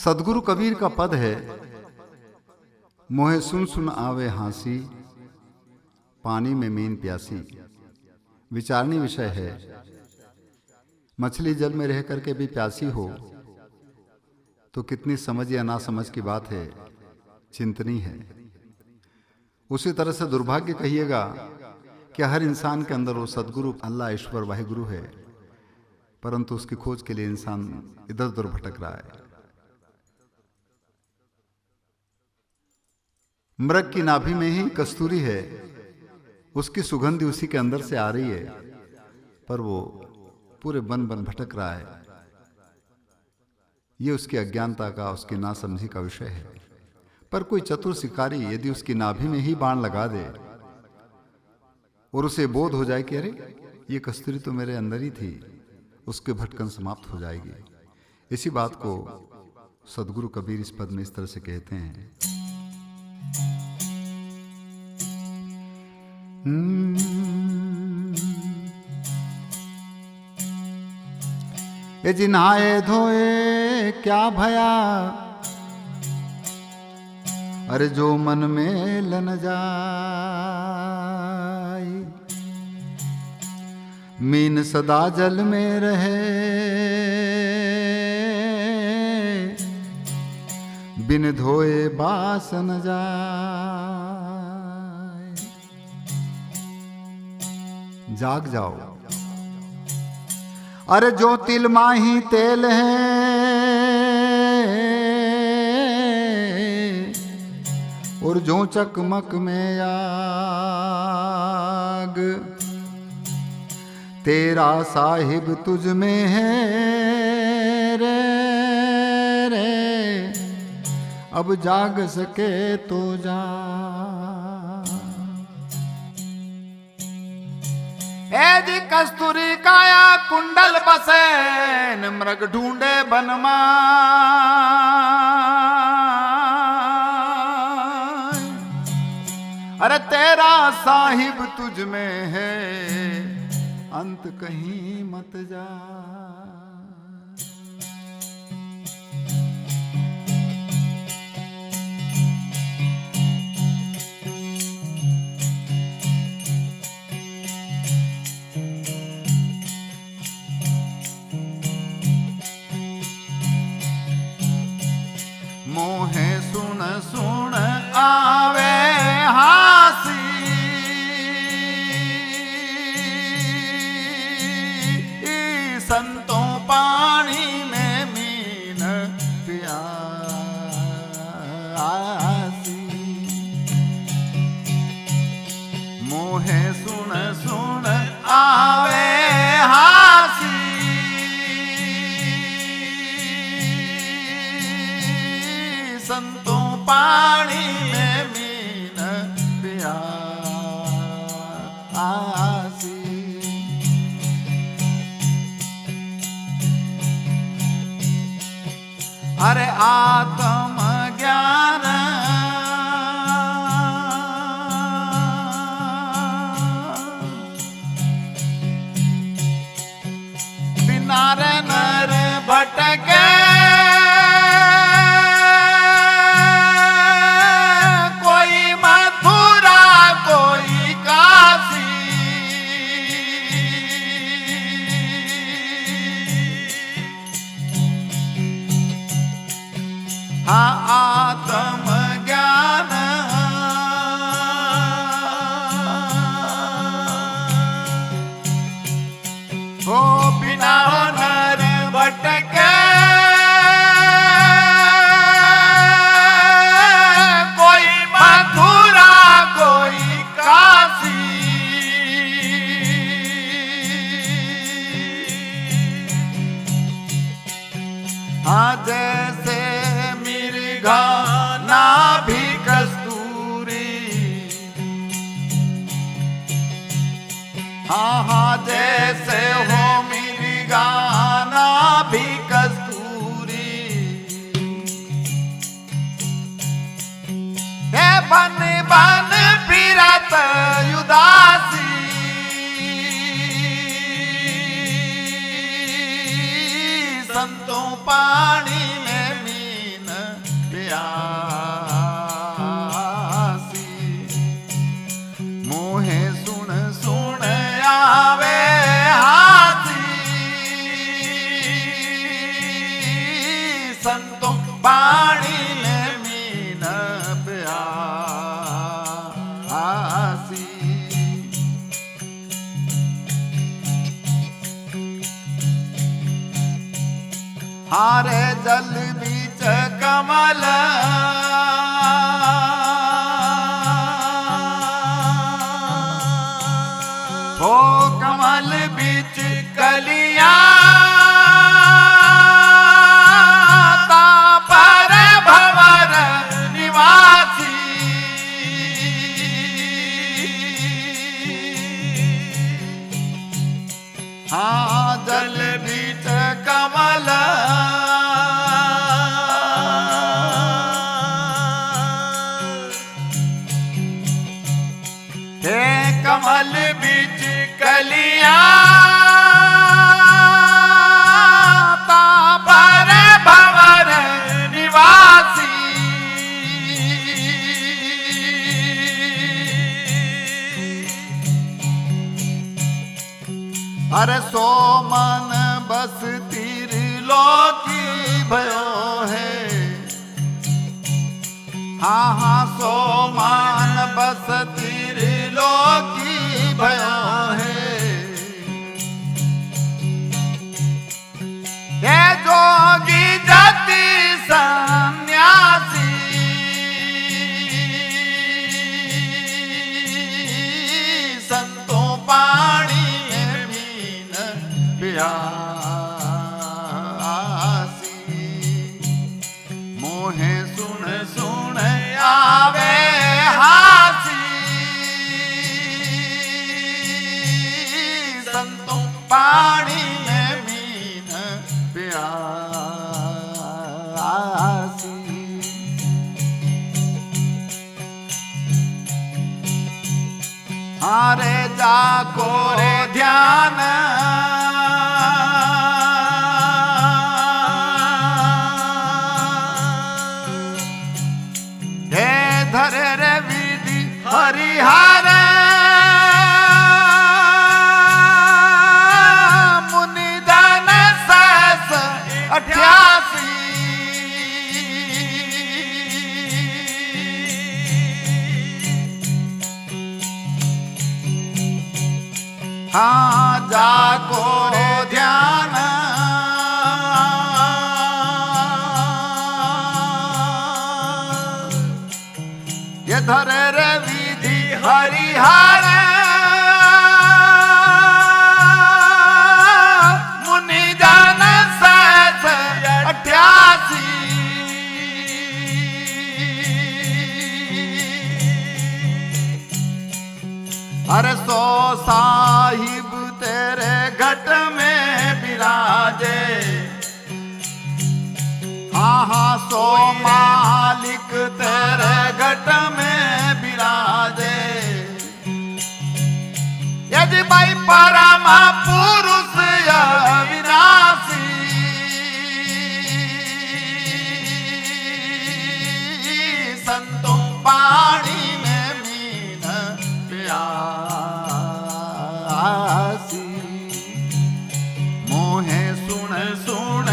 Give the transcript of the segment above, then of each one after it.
सदगुरु कबीर का पद है, मोहे सुन सुन आवे हांसी, पानी में मीन प्यासी। विचारणी विषय है। मछली जल में रह करके भी प्यासी हो तो कितनी समझ या ना समझ की बात है, चिंतनीय है। उसी तरह से दुर्भाग्य कहिएगा कि हर इंसान के अंदर वो सदगुरु अल्लाह ईश्वर वाहिगुरु है, परंतु उसकी खोज के लिए इंसान इधर उधर भटक रहा है। मृग की नाभि में ही कस्तूरी है, उसकी सुगंध उसी के अंदर से आ रही है, पर वो पूरे बन बन भटक रहा है। ये उसकी अज्ञानता का, उसकी नासमझी का विषय है। पर कोई चतुर शिकारी यदि उसकी नाभि में ही बाण लगा दे और उसे बोध हो जाए कि अरे ये कस्तूरी तो मेरे अंदर ही थी, उसके भटकन समाप्त हो जाएगी। इसी बात को सदगुरु कबीर इस पद में इस तरह से कहते हैं। ये जिन्हाए धोए क्या भया, अरे जो मन में लन जाए, मीन सदा जल में रहे, बिन धोए बास न जाए। जाग जाओ, अरे जो तिल माही तेल है, और जो चकमक में आग, तेरा साहिब तुझ में है रे रे, अब जाग सके तो जा। ए जी कस्तूरी काया कुंडल बसे, मृग ढूंढे बनमा, अरे तेरा साहिब तुझ में है, अंत कहीं मत जा। मोहे सुन सुन आवे हासी, संतों पानी में मीन प्यासी। मोहे सुन सुन आवे हासी, संतों पानी में मीन प्यासी। अरे आत्म ज्ञान बिना रे नर भटके, हाँ आत्म ज्ञान हो बिना नर भटके, कोई मथुरा कोई काशी। हाँ जैसे गाना भी कस्तूरी, हाँ हाँ जैसे हो मेरी गाना भी कस्तूरी। हे बन बन फिरत उदासी, संतों पानी में मीन हारे जल बीच कमल हो कमल बीच कलिया तापर भवर निवासी हाँ जल बीच कमल हे कमल बीच कलिया तापर भवर निवासी अरे सो मन बस तीर लोकी भयो है हाँ हाँ सो मान बस तीर लोकी भयो है हे जोगी जति सन्यासी संतों पानी मीन प्यासी मोहे सुन सुन आवे हासी संतों पानी में मीन प्यासी हारे जाको रे ध्यान हे धरे रे विधि हरिहर मुनि जन सहस 88 हाँ जाको ध्यान ये धरे रे विधि हरिहर मुनि जन सहस 88 अरे सो साहिब तेरे घट में विराजे हाँ हाँ सो मालिक तेरे घट में विराजे यदि भाई परम पुरुष अविनाशी संतों पानी में मीन प्यासी मोहे सुन सुन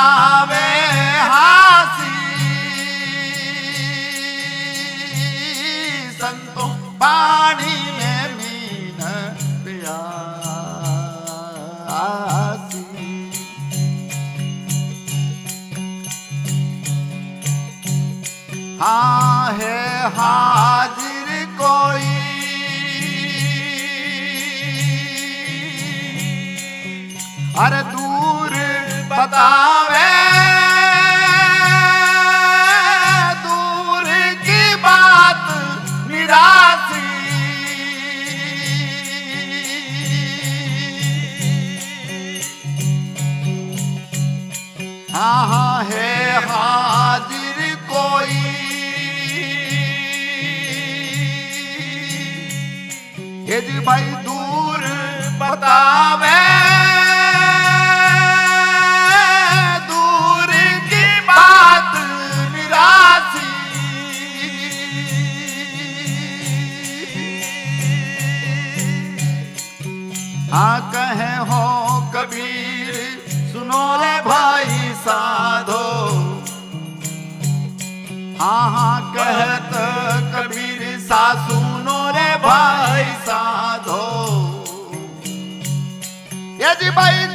आवे हासी संतों पानी में मीन प्यासी हाँ है हाजिर कोई अरे दूर बतावे दूर की बात निराशी हाँ हाँ है हाजिर कोई यदि भाई दूर बतावे दूर की बात निराशी हाँ कहे हो कबीर सुनो रे भाई साधो हाँ हाँ कहत कबीर सा सुनो रे भाई साधो यदि भाई